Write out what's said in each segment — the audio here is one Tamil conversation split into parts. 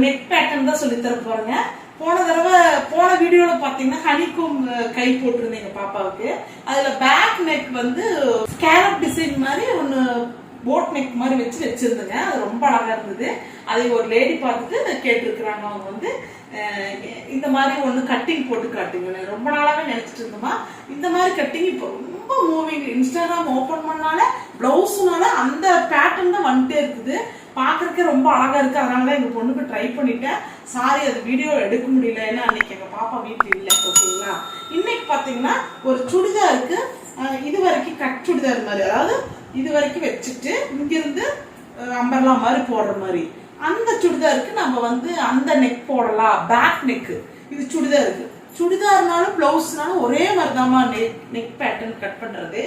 நெக் பேட்டர்ன் தான் சொல்லி தர போறேங்க. போன வீடியோல பாத்தீங்கன்னா ஹனிகோம் கை போட்டிருந்தீங்க பாப்பாவுக்கு. அதுல பேக் நெக் வந்து ஸ்கேலப் டிசைன் மாதிரி ஒன்னு போட் நெக் மாதிரி வச்சிருந்தேங்க. அது ரொம்ப அழகா இருந்தது. அதை ஒரு லேடி பார்த்துட்டு கேட்டிருக்கிறாங்க. அவங்க வந்து இந்த மாதிரி ஒண்ணு கட்டிங் போட்டு காட்டுங்க. ரொம்ப நாளாவே நினைச்சிட்டு இருந்தோமா இந்த மாதிரி கட்டிங் இப்போ ரொம்ப மூவிங். இன்ஸ்டாகிராம் ஓபன் பண்ணால பிளவுஸ்னால அந்த பேட்டர்ன் தான் வந்துட்டே இருக்குது. பாக்குறதுக்கே ரொம்ப அழகா இருக்கு. அதனாலதான் எங்க பொண்ணுக்கு ட்ரை பண்ணிட்டேன். சாரி அது வீடியோ எடுக்க முடியல, ஏன்னா அன்னைக்கு எங்க பாப்பா வீட்டுல இல்ல. ஓகேங்களா, இன்னைக்கு பாத்தீங்கன்னா ஒரு சுடிதாருக்கு இது வரைக்கும் கட் சுடிதார் மாதிரி, அதாவது இது வரைக்கும் வச்சுட்டு இங்கிருந்து அம்பர்லா மாதிரி போடுற மாதிரி அந்த சுடிதாருக்கு நம்ம வந்து அந்த நெக் போடலாம். பேக் நெக் இது சுடிதாருக்கு. சுடிதார்னாலும் பிளவுஸ்னாலும் ஒரே மாதிரிதாமா நெக் பேட்டர்ன் கட் பண்றது.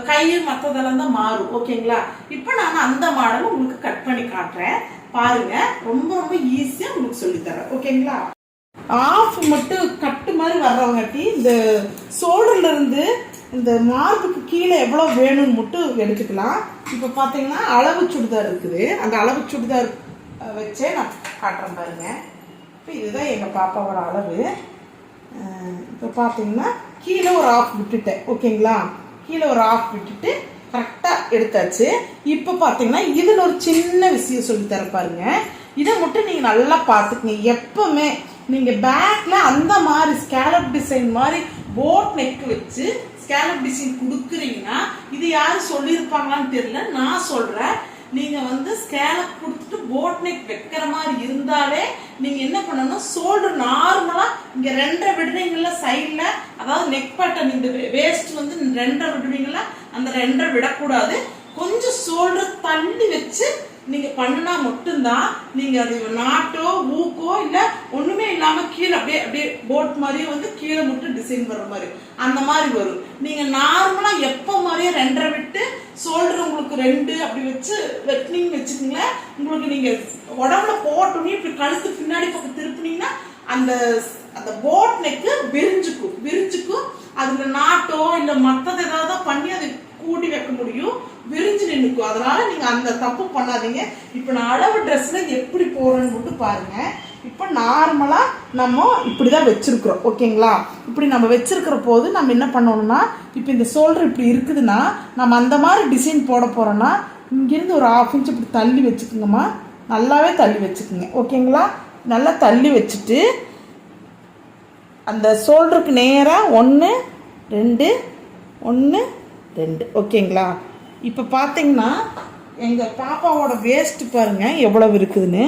கை மற்றதெல்லாம் தான் மாறும். ஓகேங்களா, இப்போ நான் அந்த மாடல் உங்களுக்கு கட் பண்ணி காட்டுறேன் பாருங்க. ரொம்ப ரொம்ப ஈஸியா உங்களுக்கு சொல்லி தரேன். ஓகேங்களா, ஆஃப் மட்டும் கட்டு மாதிரி வர்றவங்காட்டி இந்த ஷோல்டர்ல இருந்து இந்த மார்புக்கு கீழே எவ்வளவு வேணும்னு மட்டும் எடுத்துக்கலாம். இப்ப பாத்தீங்கன்னா அளவு சுடிதார் இருக்குது. அந்த அளவு சுடிதார் வச்சே நான் காட்டுறேன் பாருங்க. இப்போ இதுதான் எங்க பாப்பாவோட அளவு. இப்போ பாத்தீங்கன்னா கீழே ஒரு ஆஃப் விட்டுட்டேன். ஓகேங்களா, கீழே ஒரு ஆஃப் விட்டுட்டு கரெக்டா எடுத்தாச்சு. இப்ப பாத்தீங்கன்னா இதுல ஒரு சின்ன விஷயம் சொல்லி தர பாருங்க. இதை மட்டும் நீங்க நல்லா பாத்துக்கங்க. எப்பவுமே நீங்க பேக்ல அந்த மாதிரி ஸ்கேலப் டிசைன் மாதிரி போட் நெக் வச்சு ஸ்கேலப் டிசைன் கொடுக்குறீங்கன்னா, இது யாரும் சொல்லியிருப்பாங்களான்னு தெரியல, நான் சொல்றேன். நீங்க வந்து ஸ்கேலப் கொடுத்துட்டு போட் நெக் வைக்கிற மாதிரி இருந்தாலே நீங்க என்ன பண்ணணும், ஷோல்டர் நார்மலா இங்க 2.5 விடுறீங்களா சைட்ல, அதாவது நெக் பேட்டர்ன் இந்த வேஸ்ட் வந்து 2.5 விடுவீங்களா, அந்த 2.5 விடக்கூடாது. கொஞ்சம் ஷோல்டர் தள்ளி வச்சு நீங்க பண்ணினா மட்டும்தான் நீங்க அது நாட்டோ ஊக்கோ இல்ல ஒண்ணுமே இல்லாம கீழே அப்படியே அப்படியே போட் மாதிரியே வந்து கீழே மட்டும் டிசைன் வர்ற மாதிரி அந்த மாதிரி வரும். நீங்க நார்மலா எப்ப மாதிரியே 2.5 விட்டு ஷோல்டர் உங்களுக்கு 2 அப்படி வச்சு வெட்டினீங்க வச்சுக்கோங்களேன். உங்களுக்கு நீங்க உடம்புல போட்டோன்னே இப்படி கழுத்து பின்னாடி பக்கம் திருப்பினீங்கன்னா அந்த அந்த போட் நெக்கு விரிஞ்சுக்கும். அதுல நாட்டோ இல்ல மத்தது ஏதாவது பண்ணி அதை கூட்டி வைக்க முடியும், விரிஞ்சு நின்னுக்கும். அதனால நீங்க அந்த தப்பு பண்ணாதீங்க. இப்ப நான் அளவு ட்ரெஸ்ல எப்படி போறேன்னு மட்டும் பாருங்க. இப்ப நார்மலா நம்ம இப்படிதான் வச்சிருக்கிறோம். ஓகேங்களா, இப்படி நம்ம வச்சிருக்கிற போது நம்ம என்ன பண்ணணும்னா, இப்ப இந்த ஷோல்டர் இப்படி இருக்குதுன்னா நம்ம அந்த மாதிரி டிசைன் போட போறோம்னா இங்கிருந்து ஒரு 1/2 இன்ச் இப்படி தள்ளி வச்சுக்கோங்கம்மா. நல்லாவே தள்ளி வச்சுக்கோங்க. ஓகேங்களா, நல்லா தள்ளி வச்சுட்டு அந்த ஷோல்டருக்கு நேரா 1 2 1 2. ஓகேங்களா, இப்போ பார்த்தீங்கன்னா எங்கள் பாப்பாவோட வேஸ்ட் பாருங்க எவ்வளவு இருக்குதுன்னு.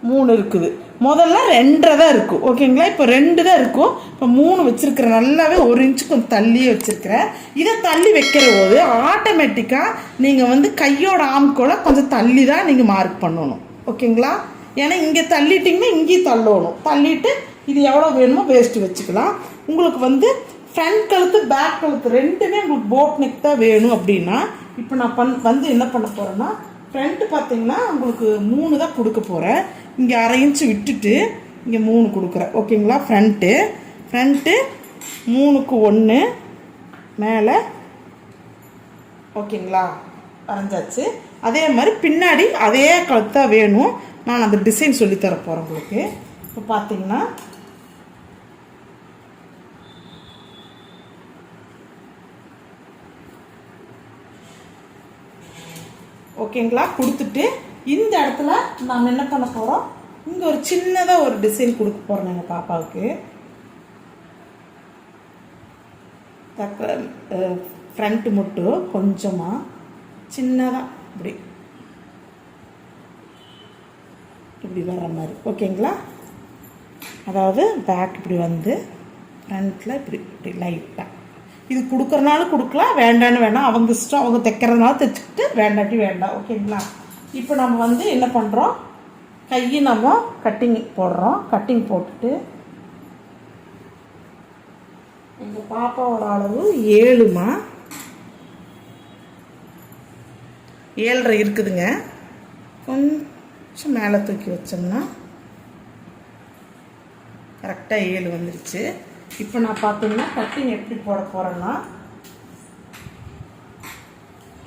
3 இருக்குது. முதல்ல 2.5 தான் இருக்கும். ஓகேங்களா, இப்போ 2 தான் இருக்கும். இப்போ 3 வச்சிருக்கிறேன். நல்லாவே 1 இன்ச்சு கொஞ்சம் தள்ளியே வச்சிருக்கிறேன். இதை தள்ளி வைக்கிற போது ஆட்டோமேட்டிக்காக நீங்கள் வந்து கையோட ஆம்கோல கொஞ்சம் தள்ளி தான் நீங்கள் மார்க் பண்ணணும். ஓகேங்களா, ஏன்னா இங்கே தள்ளிட்டிங்கன்னா இங்கேயும் தள்ளணும். தள்ளிட்டு இது எவ்வளோ வேணுமோ வேஸ்ட் வச்சுக்கலாம். உங்களுக்கு வந்து ஃப்ரண்ட் கழுத்து பேக் கழுத்து ரெண்டுமே உங்களுக்கு போட் நெக் தான் வேணும் அப்படின்னா இப்போ நான் வந்து என்ன பண்ண போகிறேன்னா, ஃப்ரண்ட்டு பார்த்தீங்கன்னா உங்களுக்கு 3 தான் கொடுக்க போகிறேன். இங்கே 1/2 இன்ச்சு விட்டுட்டு இங்கே 3 கொடுக்குறேன். ஓகேங்களா, ஃப்ரண்ட்டு 3க்கு 1 மேலே. ஓகேங்களா, வரைஞ்சாச்சு. அதே மாதிரி பின்னாடி அதே கழுத்தாக வேணும். நான் அந்த டிசைன் சொல்லித்தர போகிறேன் உங்களுக்கு. இப்போ பார்த்தீங்கன்னா ஓகேங்களா, கொடுத்துட்டு இந்த இடத்துல நாம் என்ன பண்ண போகிறோம், இங்கே ஒரு சின்னதாக ஒரு டிசைன் கொடுக்க போகிறோம் எங்கள் பாப்பாவுக்கு. ஃப்ரண்ட்டு மட்டும் கொஞ்சமாக சின்னதாக இப்படி வர்ற மாதிரி. ஓகேங்களா, அதாவது பேக் இப்படி வந்து ஃப்ரண்ட்டில் இப்படி லைட்டாக இது கொடுக்குறனாலும் கொடுக்கலாம், வேண்டான்னு வேண்டாம், அவங்க இஷ்டம். அவங்க தைக்கிறதுனால தைச்சிக்கிட்டு வேண்டாட்டி வேண்டாம். ஓகேங்களா, இப்போ நம்ம வந்து என்ன பண்ணுறோம், கையை நம்ம கட்டிங் போடுறோம். கட்டிங் போட்டுட்டு எங்கள் பாப்பாவோட அளவு 7மா 7.5 இருக்குதுங்க. கொஞ்சம் மேலே தூக்கி வச்சோம்னா கரெக்டாக 7 வந்துருச்சு. இப்போ நான் பார்த்தீங்கன்னா கட்டிங் எப்படி போட போகிறேன்னா,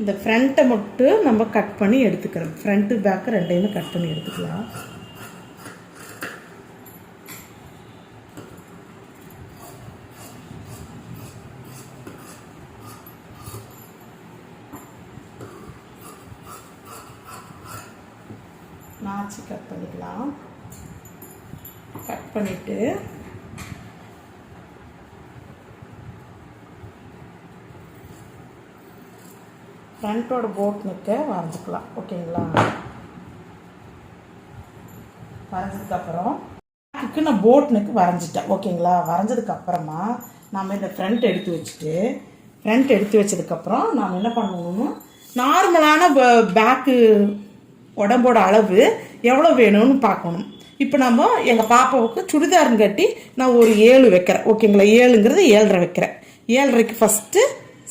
இந்த ஃப்ரண்ட்டை மட்டும் நம்ம கட் பண்ணி எடுத்துக்கிறோம். ஃப்ரண்ட்டு பேக்கு ரெண்டையுமே கட் பண்ணி எடுத்துக்கலாம். நாச்சு கட் பண்ணிக்கலாம். கட் பண்ணிவிட்டு ஃப்ரண்ட்டோட போட் நெக்கை வரைஞ்சிக்கலாம். ஓகேங்களா? வரைஞ்சதுக்கப்புறம் பேக்குக்கு நான் போட் நெக்கு வரைஞ்சிட்டேன். ஓகேங்களா? வரைஞ்சதுக்கப்புறமா நம்ம இந்த ஃப்ரண்ட் எடுத்து வச்சதுக்கப்புறம் நாம் என்ன பண்ணணும்னா நார்மலான பேக்கு உடம்போட அளவு எவ்வளோ வேணும்னு பார்க்கணும். இப்போ நம்ம எங்கள் பாப்பாவுக்கு சுடிதாருன்னு கட்டி நான் ஒரு 7 வைக்கிறேன். ஓகேங்களா? 7ங்கிறது 7.5 வைக்கிறேன். 7.5க்கு ஃபஸ்ட்டு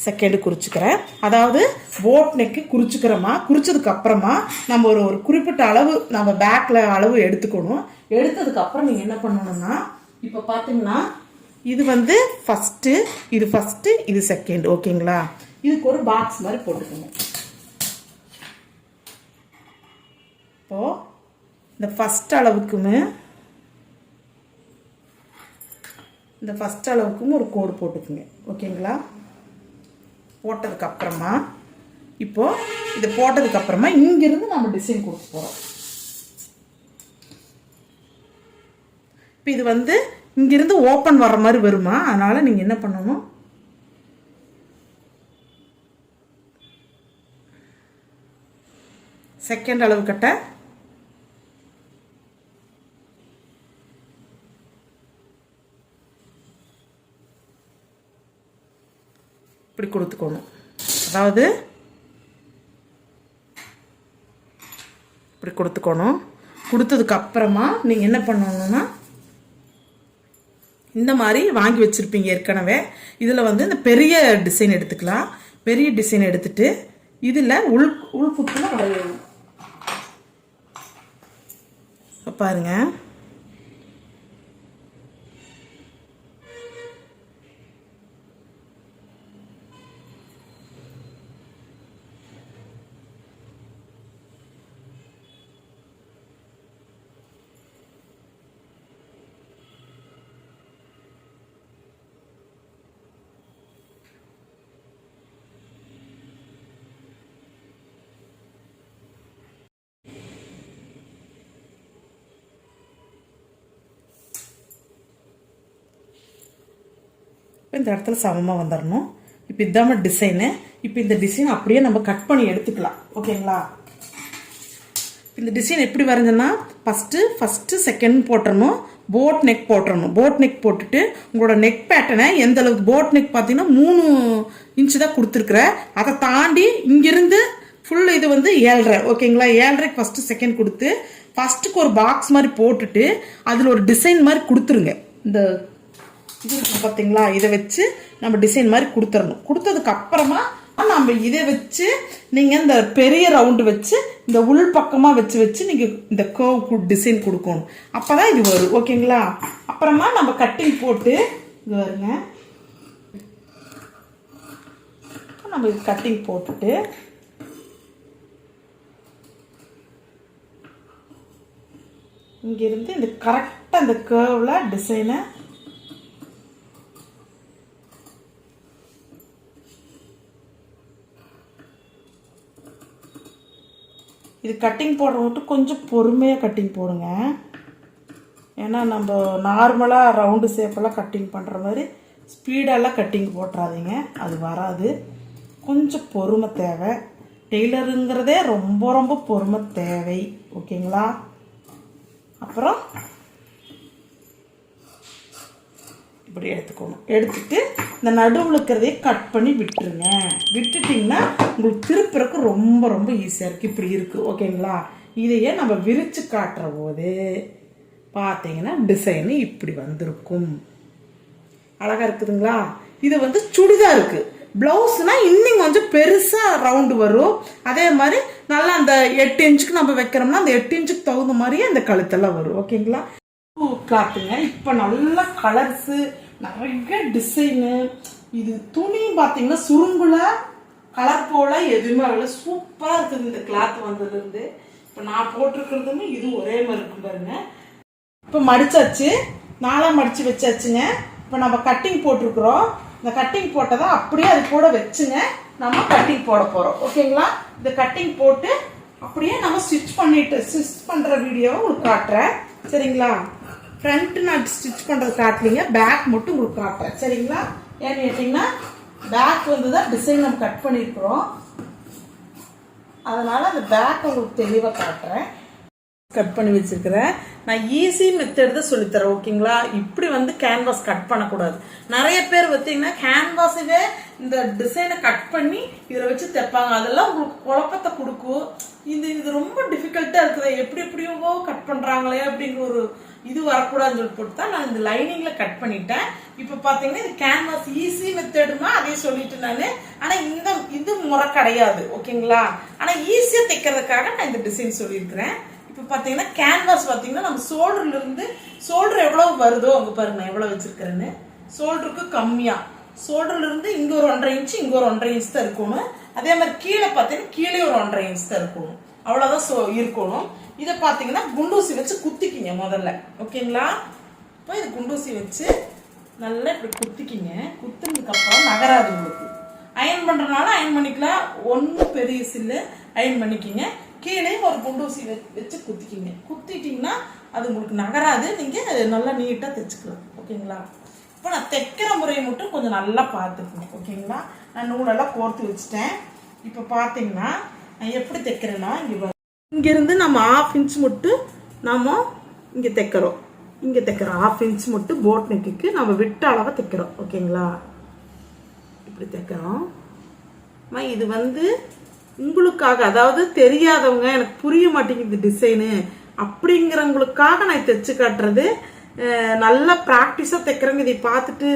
செகண்டு குறிச்சிக்கிறேன். அதாவது போட் நெக்கு குறிச்சிக்கிறோமா, குறிச்சதுக்கப்புறமா நம்ம ஒரு குறிப்பிட்ட அளவு நம்ம பேக்கில் அளவு எடுத்துக்கணும். எடுத்ததுக்கப்புறம் நீங்கள் என்ன பண்ணணும்னா இப்போ பார்த்தீங்கன்னா இது வந்து ஃபஸ்ட்டு, இது செகண்ட். ஓகேங்களா? இதுக்கு ஒரு பாக்ஸ் மாதிரி போட்டுக்கோங்க. இப்போது இந்த ஃபஸ்ட் அளவுக்கும் ஒரு கோடு போட்டுக்குங்க. ஓகேங்களா? போட்டதுக்கப்புறமா இப்போது இது போட்டதுக்கப்புறமா இங்கிருந்து நம்ம டிசைன் கொடுக்க போகிறோம். இப்போ இது வந்து இங்கிருந்து ஓப்பன் வர்ற மாதிரி வருமா, அதனால் நீங்கள் என்ன பண்ணணும், செகண்ட் அளவு கட்ட இப்படி கொடுத்துக்கணும். அதாவது இப்படி கொடுத்துக்கணும். கொடுத்ததுக்கு அப்புறமா நீங்கள் என்ன பண்ணணும்னா இந்த மாதிரி வாங்கி வச்சுருப்பீங்க ஏற்கனவே. இதில் வந்து இந்த பெரிய டிசைன் எடுத்துக்கலாம். பெரிய டிசைன் எடுத்துட்டு இதில் உள் குத்துல வரையணும். பாருங்க, இந்த இடத்துல சமமாக வந்துடணும். இப்போ இதாம டிசைனு. இப்போ இந்த டிசைன் அப்படியே நம்ம கட் பண்ணி எடுத்துக்கலாம். ஓகேங்களா? இந்த டிசைன் எப்படி வரைஞ்சேன்னா ஃபஸ்ட்டு செகண்ட் போட்டுறணும், போட் நெக் போட்டுறணும். போட் நெக் போட்டுட்டு உங்களோட நெக் பேட்டர்னை எந்த அளவுக்கு, போட் நெக் பார்த்தீங்கன்னா 3 இன்ச்சு தான் கொடுத்துருக்குறேன். அதை தாண்டி இங்கிருந்து ஃபுல் இது வந்து 7.5. ஓகேங்களா? 7.5க்கு ஃபஸ்ட்டு செகண்ட் கொடுத்து ஃபஸ்ட்டுக்கு ஒரு பாக்ஸ் மாதிரி போட்டுட்டு அதில் ஒரு டிசைன் மாதிரி கொடுத்துருங்க. இந்த இது பார்த்தீங்களா, இதை வச்சு நம்ம டிசைன் மாதிரி கொடுத்துடணும். கொடுத்ததுக்கு அப்புறமா நம்ம இதை வச்சு நீங்கள் இந்த பெரிய ரவுண்டு வச்சு இந்த உள் பக்கமாக வச்சு நீங்கள் இந்த கர்வ் டிசைன் கொடுக்கணும். அப்போ தான் இது வரும். ஓகேங்களா? அப்புறமா நம்ம கட்டிங் போட்டு இது வருங்க, நம்ம இது கட்டிங் போட்டுட்டு இங்கிருந்து இந்த கரெக்டாக இந்த கர்வில் டிசைனை இது கட்டிங் போடுற மட்டும் கொஞ்சம் பொறுமையாக கட்டிங் போடுங்க. ஏன்னா நம்ம நார்மலாக ரவுண்டு ஷேப்பெல்லாம் கட்டிங் பண்ணுற மாதிரி ஸ்பீடெல்லாம் கட்டிங் போட்டுறாதீங்க, அது வராது. கொஞ்சம் பொறுமை தேவை. டெய்லருங்கிறதே ரொம்ப ரொம்ப பொறுமை தேவை. ஓகேங்களா? அப்புறம் இப்படி எடுத்துக்கணும். எடுத்துட்டு இந்த நடுவில் இருக்கிறதையே கட் பண்ணி விட்டுருங்க. விட்டுட்டிங்கன்னா உங்களுக்கு திருப்புறக்கு ரொம்ப ரொம்ப ஈஸியாக இருக்குது. இப்படி இருக்குது. ஓகேங்களா? இதையே நம்ம விரித்து காட்டுற போது பார்த்தீங்கன்னா டிசைனு இப்படி வந்திருக்கும். அழகாக இருக்குதுங்களா? இது வந்து சுடிதாருக்கு. ப்ளவுஸ்னா இன்னும் கொஞ்சம் பெருசாக ரவுண்டு வரும். அதே மாதிரி நல்லா அந்த 8 இன்ச்சுக்கு நம்ம வைக்கிறோம்னா அந்த 8 இன்ச்சுக்கு தகுந்த மாதிரியே அந்த கழுத்தெல்லாம் வரும். ஓகேங்களா? கிளாத்துங்க. இப்போ நல்ல கலர்ஸு, நிறைய டிசைனு. இது துணி பார்த்தீங்கன்னா சுருங்குல கலர் போல எதுவுமே அவ்வளோ சூப்பராக இருக்குது இந்த கிளாத் வந்ததுலேருந்து. இப்போ நான் போட்டிருக்கிறதுமே இது ஒரே மாதிரி இருக்கும் பாருங்க. இப்போ மடிச்சாச்சு, 4 மடிச்சு வச்சாச்சுங்க. இப்போ நம்ம கட்டிங் போட்டிருக்கிறோம். இந்த கட்டிங் போட்டதை அப்படியே அது கூட வச்சுங்க நம்ம கட்டிங் போட போகிறோம். ஓகேங்களா? இந்த கட்டிங் போட்டு அப்படியே நம்ம ஸ்டிச் பண்ணுற வீடியோவை உங்களுக்கு காட்டுறேன். சரிங்களா? ஃப்ரண்ட் நான் ஸ்டிச் பண்ணுறது காட்டலீங்க, பேக் மட்டும் உங்களுக்கு காட்டுறேன். சரிங்களா? ஏன்னு கேட்டிங்கன்னா பேக் வந்து தான் டிசைன் நம்ம கட் பண்ணியிருக்கிறோம், அதனால அந்த பேக் உங்களுக்கு தெளிவாக காட்டுறேன். கட் பண்ணி வச்சிருக்கிறேன். நான் ஈஸி மெத்தட் தான் சொல்லித்தரேன். ஓகேங்களா? இப்படி வந்து கேன்வாஸ் கட் பண்ணக்கூடாது. நிறைய பேர் பார்த்தீங்கன்னா கேன்வாஸவே இந்த டிசைனை கட் பண்ணி இதில் வச்சு தைப்பாங்க. அதெல்லாம் உங்களுக்கு குழப்பத்தை கொடுக்கும். இது ரொம்ப டிஃபிகல்ட்டாக இருக்குது, எப்படி எப்படியோ கட் பண்ணுறாங்களே அப்படிங்கிற ஒரு இது வரக்கூடாதுன்னு சொல்லி போட்டு தான் நான் இந்த லைனிங்கில் கட் பண்ணிட்டேன். இப்போ பார்த்தீங்கன்னா இது கேன்வாஸ் ஈஸி மெத்தடுமா அதே சொல்லிட்டு நான். ஆனால் இது முறை கிடையாது. ஓகேங்களா? ஆனால் ஈஸியாக தைக்கிறதுக்காக நான் இந்த டிசைன் சொல்லியிருக்கிறேன். இப்போ பார்த்தீங்கன்னா கேன்வாஸ் பார்த்தீங்கன்னா நம்ம ஷோல்டர் எவ்வளோ வருதோ அங்கே பாருங்க எவ்வளோ வச்சிருக்கிறேன்னு. ஷோல்டருக்கு கம்மியாக, ஷோல்டர்லேருந்து இங்கே ஒரு 1.5 இன்ச்சு, இங்கே ஒரு 1.5 இன்ச் தான் இருக்கணும். அதே மாதிரி கீழே பார்த்தீங்கன்னா கீழே ஒரு 1.5 இன்ச் தான் இருக்கணும். அவ்வளோதான் இருக்கணும். இதை பார்த்தீங்கன்னா குண்டூசி வச்சு குத்திக்கிங்க முதல்ல. ஓகேங்களா? இப்போ இது குண்டூசி வச்சு நல்லா இப்படி குத்திக்கிங்க. குத்துனதுக்கப்புறம் நகராது உங்களுக்கு. அயன் பண்ணுறதுனால அயன் பண்ணிக்கலாம், ஒன்றும் பெரிய சில்லு அயன் பண்ணிக்கிங்க. கீழே ஒரு குண்டூசி வச்சு குத்திக்கிங்க. குத்திட்டிங்கன்னா அது உங்களுக்கு நகராது, நீங்கள் நல்லா நீட்டாக தைச்சிக்கலாம். ஓகேங்களா? இப்போ நான் தைக்கிற முறையை மட்டும் கொஞ்சம் நல்லா பார்த்துக்கணும். ஓகேங்களா? நான் நூலெல்லாம் கோர்த்து வச்சுட்டேன். இப்போ பார்த்தீங்கன்னா நான் எப்படி தைக்கிறேன்னா இங்கேருந்து நம்ம 1/2 இன்ச் மட்டும் நம்ம இங்கே தைக்கிறோம். 1/2 இன்ச் மட்டும் போட் நெக்குக்கு நம்ம விட்ட அளவை தைக்கிறோம். ஓகேங்களா? இப்படி தைக்கிறோம். இது வந்து உங்களுக்காக, அதாவது தெரியாதவங்க எனக்கு புரிய மாட்டேங்குது டிசைனு அப்படிங்கிறவங்களுக்காக நான் தைச்சு காட்டுறது. நல்லா ப்ராக்டிஸாக தைக்கிறவங்க இதை பார்த்துட்டு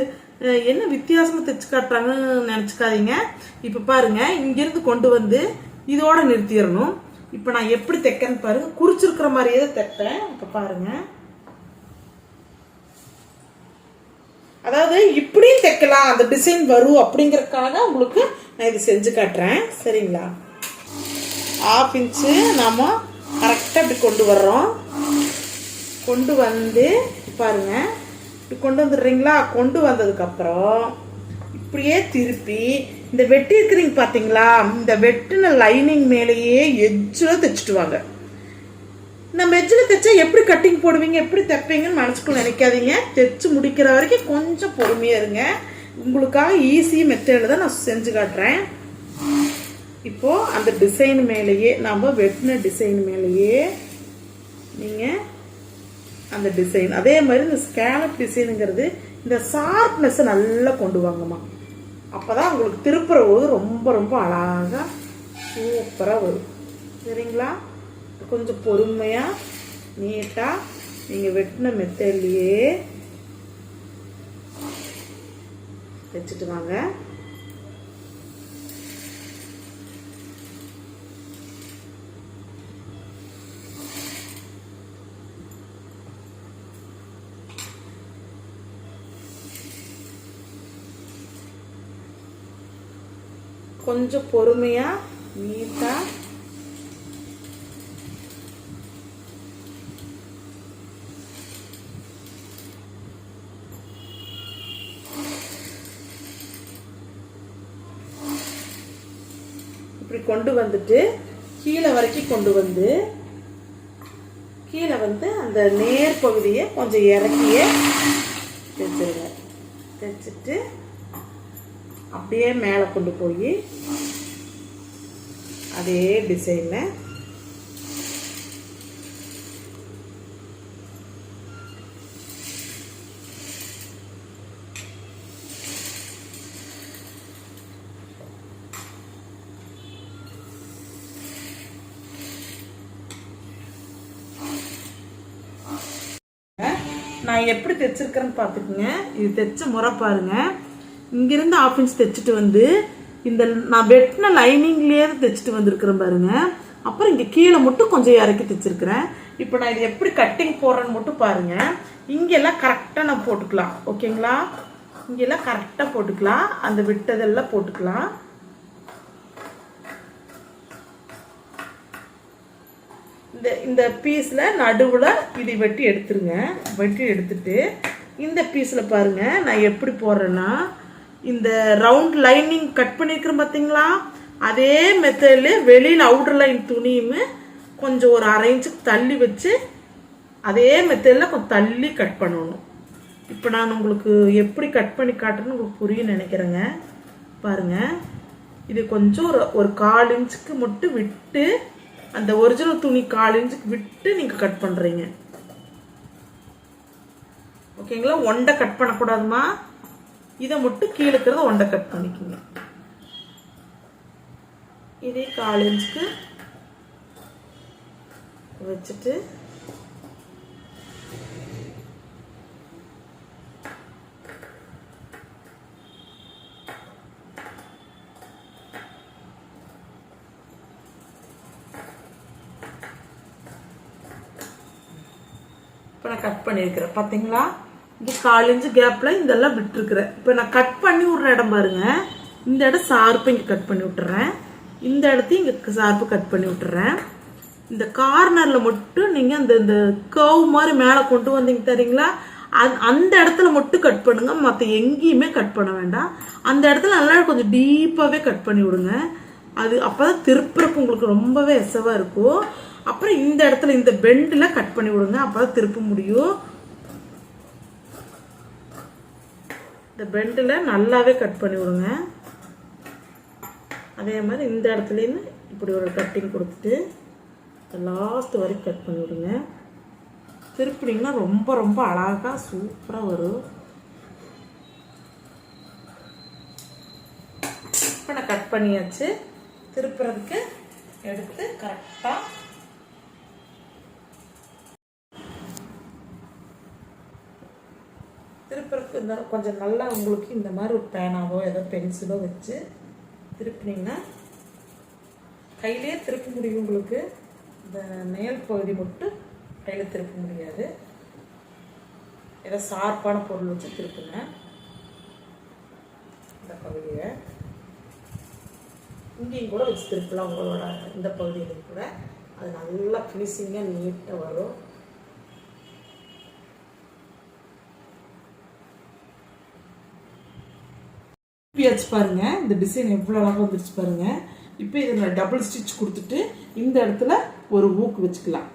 என்ன வித்தியாசமாக தைச்சு காட்டுறாங்கன்னு நினச்சிக்காதீங்க. இப்போ பாருங்க, இங்கிருந்து கொண்டு வந்து இதோட நிறுத்திடணும். இப்போ நான் எப்படி தைக்கிறேன்னு பாருங்க, குறிச்சிருக்கிற மாதிரியே தான் தைப்பேன். இப்போ பாருங்க, அதாவது இப்படியும் தைக்கலாம், அந்த டிசைன் வரும் அப்படிங்கறதுக்காக உங்களுக்கு நான் இது செஞ்சு காட்டுறேன். சரிங்களா? 1/2 இன்ச்சு நாம கரெக்டாக இப்படி கொண்டு வர்றோம். கொண்டு வந்து பாருங்க, இப்படி கொண்டு வந்துடுறீங்களா? கொண்டு வந்ததுக்கப்புறம் இப்படியே திருப்பி இந்த வெட்டி இருக்கிறீங்க பார்த்தீங்களா, இந்த வெட்டின லைனிங் மேலேயே எஜ்ஜில் தைச்சிட்டு வாங்க. நம்ம எஜ்ஜில் தைச்சா எப்படி கட்டிங் போடுவீங்க, எப்படி தைப்பீங்கன்னு மனசுக்குள்ள நினைக்காதீங்க. தைச்சு முடிக்கிற வரைக்கும் கொஞ்சம் பொறுமையாக இருங்க. உங்களுக்காக ஈஸி மெத்தடில் தான் நான் செஞ்சு காட்டுறேன். இப்போது அந்த டிசைன் மேலேயே, நம்ம வெட்டின டிசைன் மேலேயே நீங்கள் அந்த டிசைன், அதே மாதிரி இந்த ஸ்கேலப் டிசைனுங்கிறது இந்த ஷார்ப்னஸை நல்லா கொண்டு வாங்கம்மா. அப்போ தான் உங்களுக்கு திருப்புற போது ரொம்ப ரொம்ப அழகாக சூப்பராக வரும். சரிங்களா? கொஞ்சம் பொறுமையாக நீட்டாக நீங்கள் வெட்டின மெத்தட்லேயே வச்சுட்டு வாங்க. கொஞ்சம் பொறுமையா நீட்டா இப்படி கொண்டு வந்துட்டு கீழே வரைக்கும் கொண்டு வந்து, கீழே வந்து அந்த நேர் பகுதியை கொஞ்சம் இறக்கியே தைச்சிருங்க. தைச்சிட்டு அப்படியே மேலே கொண்டு போய் அதே டிசைனில் நான் எப்படி தைச்சிருக்கிறேன்னு பார்த்துக்குங்க. இது தைச்ச முறை பாருங்க. இங்கிருந்து 1/2 இன்ச் தைச்சிட்டு வந்து இந்த நான் வெட்டின லைனிங்லேயே தைச்சிட்டு வந்திருக்கிறேன் பாருங்க. அப்புறம் இங்கே கீழே மட்டும் கொஞ்சம் இறக்கி தைச்சிருக்கிறேன். இப்போ நான் இது எப்படி கட்டிங் போடுறேன்னு மட்டும் பாருங்க. இங்கெல்லாம் கரெக்டாக நான் போட்டுக்கலாம். ஓகேங்களா? இங்கெல்லாம் கரெக்டாக போட்டுக்கலாம். அந்த விட்டதெல்லாம் போட்டுக்கலாம். இந்த பீஸில் நடுவில் இது வெட்டி எடுத்துருங்க. வெட்டி எடுத்துட்டு இந்த பீஸில் பாருங்கள் நான் எப்படி போடுறேன்னா, இந்த ரவுண்ட் லைனிங் கட் பண்ணியிருக்கிறேன் பார்த்தீங்களா, அதே மெத்தடில் வெளியில் அவுட்டர் லைன் துணியுமே கொஞ்சம் ஒரு 1/2 இன்ச்சுக்கு தள்ளி வச்சு அதே மெத்தடில் கொஞ்சம் தள்ளி கட் பண்ணணும். இப்போ நான் உங்களுக்கு எப்படி கட் பண்ணி காட்டுறேன்னு உங்களுக்கு புரியும் நினைக்கிறேங்க. பாருங்கள், இது கொஞ்சம் ஒரு 1/4 இன்ச்சுக்கு மட்டும் விட்டு, அந்த ஒரிஜினல் துணி 1/4 இன்ச்சுக்கு விட்டு நீங்கள் கட் பண்ணுறீங்க. ஓகேங்களா? ஒண்டை கட் பண்ணக்கூடாதுமா. இதை மட்டும் கீழே இருக்கிறத ஒண்டை கட் பண்ணிக்கோங்க. இதே 1/4 இன்ச்சுக்கு வச்சுட்டு இப்போ நான் கட் பண்ணியிருக்கிறேன் பார்த்தீங்களா. இங்கே 1/4 இன்ச்சு கேப்பில் இதெல்லாம் விட்டுருக்குறேன். இப்போ நான் கட் பண்ணி விட்ற இடம் பாருங்க, இந்த இடம் ஷார்ப்பு இங்கே கட் பண்ணி விட்டுறேன், இந்த இடத்தையும் இங்கே ஷார்ப்பு கட் பண்ணி விட்டுறேன். இந்த கார்னரில் மட்டும் நீங்கள் இந்த கர்வ் மாதிரி மேலே கொண்டு வந்தீங்க தெரியுங்களா, அந்த இடத்துல மட்டும் கட் பண்ணுங்க, மற்ற எங்கேயுமே கட் பண்ண வேண்டாம். அந்த இடத்துல நல்லா கொஞ்சம் டீப்பாகவே கட் பண்ணி விடுங்க. அது அப்போ தான் திருப்புறக்கு உங்களுக்கு ரொம்பவே எசவாக இருக்கும். அப்புறம் இந்த இடத்துல இந்த பெண்டில் கட் பண்ணி விடுங்க, அப்போ தான் திருப்ப முடியும். இந்த பெண்டில் நல்லாவே கட் பண்ணி விடுங்க. அதே மாதிரி இந்த இடத்துலேருந்து இப்படி ஒரு கட்டிங் கொடுத்துட்டு லாஸ்ட் வரைக்கும் கட் பண்ணி விடுங்க. திருப்பினீங்கன்னா ரொம்ப ரொம்ப அழகாக சூப்பராக வரும். இப்போ நான் கட் பண்ணியாச்சு. திருப்புறதுக்கு எடுத்து கரெக்டாக திருப்புறதுக்கு இந்த கொஞ்சம் நல்லா உங்களுக்கு இந்த மாதிரி ஒரு பேனாவோ ஏதோ பென்சிலோ வச்சு திருப்பினீங்கன்னா கையிலே திருப்ப முடியும். உங்களுக்கு இந்த மேல் பகுதி மட்டும் கையில் திருப்ப முடியாது. ஏதோ ஷார்ப்பான பொருள் வச்சு திருப்புங்க. இந்த பகுதியை இங்கேயும் கூட வச்சு திருப்பலாம். உங்களோட இந்த பகுதியிலையும் கூட அது நல்லா ஃபினிஷிங்காக நீட்டாக வரும். வச்சு பாருங்க, இந்த டிசைன் எவ்வளோ அழகாக வந்துருச்சு பாருங்க. இப்போ இதை நான் டபுள் ஸ்டிச் கொடுத்துட்டு இந்த இடத்துல ஒரு ஊக்கு வச்சுக்கலாம்.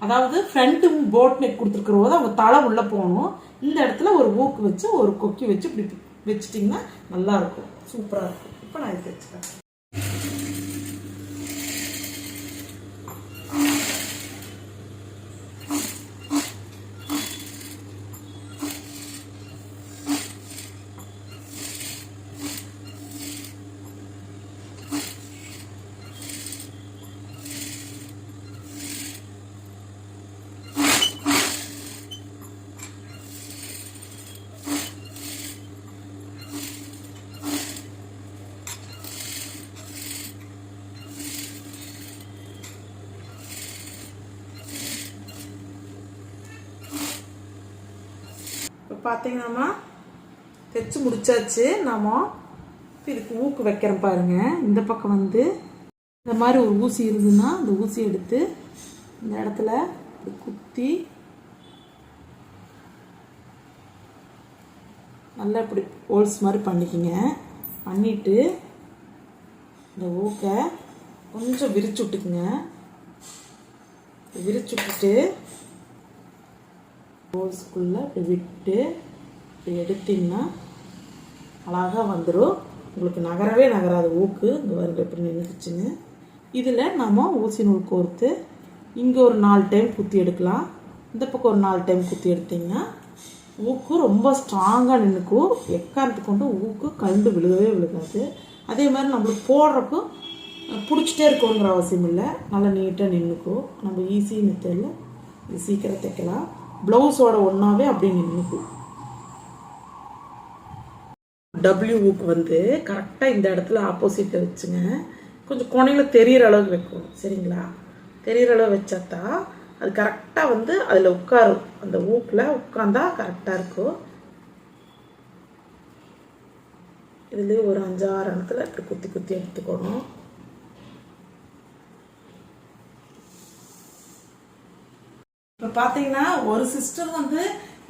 அதாவது ஃப்ரண்ட் போட் நெக் கொடுத்துருக்கிற போது அவங்க தலை உள்ளே போகணும். இந்த இடத்துல ஒரு ஊக்கு வச்சு ஒரு கொக்கி வச்சு இப்படி வச்சுட்டிங்கன்னா நல்லா இருக்கும், சூப்பராக இருக்கும். இப்போ நான் இதை வச்சுக்கிறேன். பார்த்தீங்கன்னா தைச்சு முடிச்சாச்சு. நாம இதுக்கு ஊக்கு வைக்கிறேன் பாருங்க. இந்த பக்கம் வந்து இந்த மாதிரி ஒரு ஊசி இருந்துன்னா இந்த ஊசி எடுத்து இந்த இடத்துல குத்தி நல்லா இப்படி ஹோல்ஸ் மாதிரி பண்ணிக்கிங்க. பண்ணிட்டு இந்த ஊக்கை கொஞ்சம் விரிச்சு விட்டுக்குங்க. விரிச்சு விட்டுட்டு ஹோல்ஸ்குள்ளே இப்படி விட்டு இப்படி எடுத்திங்கன்னா அழகாக வந்துடும். உங்களுக்கு நகரவே நகராது ஊக்கு. இந்த வருங்க எப்படி நின்றுச்சுன்னு. இதில் நம்ம ஊசி நூல் கோர்த்து இங்கே ஒரு 4 டைம் குத்தி எடுக்கலாம். இந்த பக்கம் ஒரு 4 டைம் குத்தி எடுத்திங்கன்னா ஊக்கு ரொம்ப ஸ்ட்ராங்காக நின்றுக்கும். எக்காரத்து கொண்டு ஊக்கு கண்டு விழுகவே விழுகாது. அதே மாதிரி நம்மளுக்கு போடுறக்கும் பிடிச்சிட்டே இருக்கணுங்கிற அவசியம் இல்லை, நல்லா நீட்டாக நின்றுக்கும். நம்ம ஈஸி மெத்தடில் இது சீக்கிரம் தைக்கலாம். ப்ளவுஸோட ஒன்றாவே அப்படி நின்றுக்கும். டபிள்யூ ஊக்கு வந்து கரெக்டாக இந்த இடத்துல ஆப்போசிட்டில் வச்சுங்க. கொஞ்சம் கொனையில் தெரிகிற அளவுக்கு வைக்கணும், சரிங்களா? தெரிகிற அளவு வச்சாதான் அது கரெக்டாக வந்து அதில் உட்காரும். அந்த ஊக்கில் உட்காந்தா கரெக்டாக இருக்கும். இதுலேயே ஒரு 5-6 இடத்துல இப்படி குத்தி குத்தி எடுத்துக்கணும். பாத்தீங்கன்னா ஒரு சிஸ்டர் வந்து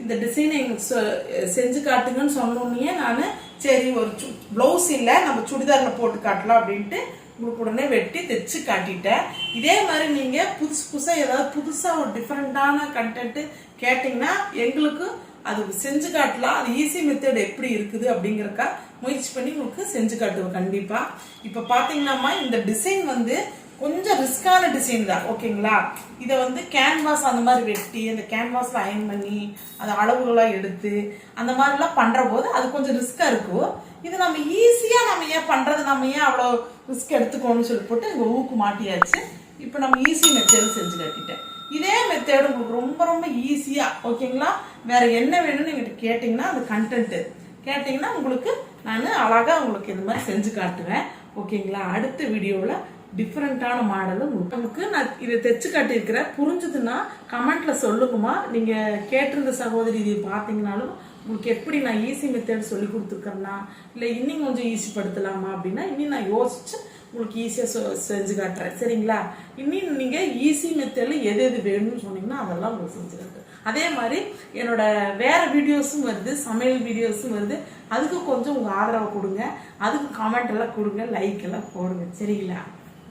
இந்த டிசைன் எங்களுக்கு செஞ்சு காட்டுங்கன்னு சொன்னோன்னே நான் சரி ஒரு பிளவுஸ் இல்லை நம்ம சுடிதாரில் போட்டு காட்டலாம் அப்படின்ட்டு உங்களுக்கு உடனே வெட்டி தைச்சு காட்டிட்டேன். இதே மாதிரி நீங்க புதுசு புதுசா ஏதாவது புதுசா ஒரு டிஃப்ரெண்டான கண்டென்ட் கேட்டீங்கன்னா எங்களுக்கு அது செஞ்சு காட்டலாம். அது ஈஸி மெத்தட் எப்படி இருக்குது அப்படிங்கறக்கா முயற்சி பண்ணி உங்களுக்கு செஞ்சு காட்டுவோம் கண்டிப்பா. இப்ப பாத்தீங்கன்னா இந்த டிசைன் வந்து கொஞ்சம் ரிஸ்கான டிசைன் தான், ஓகேங்களா. இதை வந்து கேன்வாஸ் அந்த மாதிரி வெட்டி அந்த கேன்வாஸ்ல அயன் பண்ணி அந்த அளவுகளா எடுத்து அந்த மாதிரிலாம் பண்ற போது அது கொஞ்சம் ரிஸ்கா இருக்கும். இது நம்ம ஈஸியா நம்ம ஏன் பண்றது, நம்ம ஏன் அவ்வளோ ரிஸ்க் எடுத்துக்கோன்னு சொல்லி போட்டு இங்க ஊக்கு மாட்டியாச்சு. இப்போ நம்ம ஈஸி மெத்தேடு செஞ்சு காட்டிட்டேன். இதே மெத்தேடு உங்களுக்கு ரொம்ப ரொம்ப ஈஸியா, ஓகேங்களா. வேற என்ன வேணும்னு எங்கிட்ட கேட்டீங்கன்னா அந்த கண்டென்ட் கேட்டீங்கன்னா உங்களுக்கு நான் அழகா உங்களுக்கு இந்த மாதிரி செஞ்சு காட்டுவேன், ஓகேங்களா. அடுத்த வீடியோவில் டிஃப்ரெண்டான மாடல் உங்களுக்கு நான் இதை தைச்சு காட்டியிருக்கிறேன். புரிஞ்சுதுன்னா கமெண்ட்ல சொல்லுங்கம்மா. நீங்க கேட்டிருந்த சகோதரி இதை பார்த்தீங்கன்னாலும் உங்களுக்கு எப்படி நான் ஈஸி மெத்தட் சொல்லி கொடுத்துருக்கேன்னா இல்லை இன்னும் கொஞ்சம் ஈஸி படுத்தலாமா அப்படின்னா இன்னும் நான் யோசிச்சு உங்களுக்கு ஈஸியாக செஞ்சு காட்டுறேன், சரிங்களா. இன்னும் நீங்க ஈஸி மெத்தட்ல எது எது வேணும்னு சொன்னீங்கன்னா அதெல்லாம் உங்களுக்கு செஞ்சு காட்டுறேன். அதே மாதிரி என்னோட வேற வீடியோஸும் வருது, சமையல் வீடியோஸும் வருது. அதுக்கு கொஞ்சம் உங்க ஆதரவை கொடுங்க, அதுக்கு கமெண்ட் எல்லாம் கொடுங்க, லைக் எல்லாம் போடுங்க, சரிங்களா.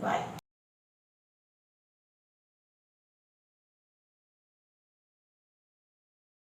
Bye.